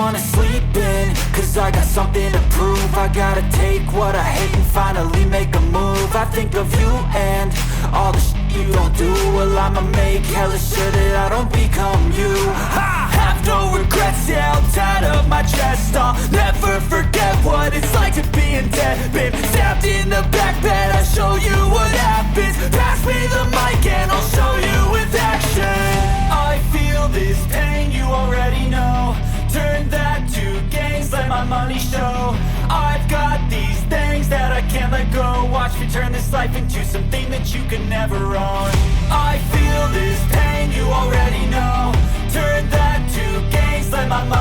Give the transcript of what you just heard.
wanna sleep in, cause I got something to prove. I gotta take what I hate and finally make a move. I think of you and all the shit you don't do. Well, I'ma make hella sure that I don't become you. I have no regrets, yeah, I'll tie up my chest. I'll never forget what it's like to be in debt. Been stabbed in the back bed, I'll show you what happens. Pass me the mic and I'll show you with action. I feel this pain, you already know. Turn that to gains, let my money show. I've got these things that I can't let go. Watch me turn this life into something that you can never own. I feel this pain, you already know. Turn that to gains, let my money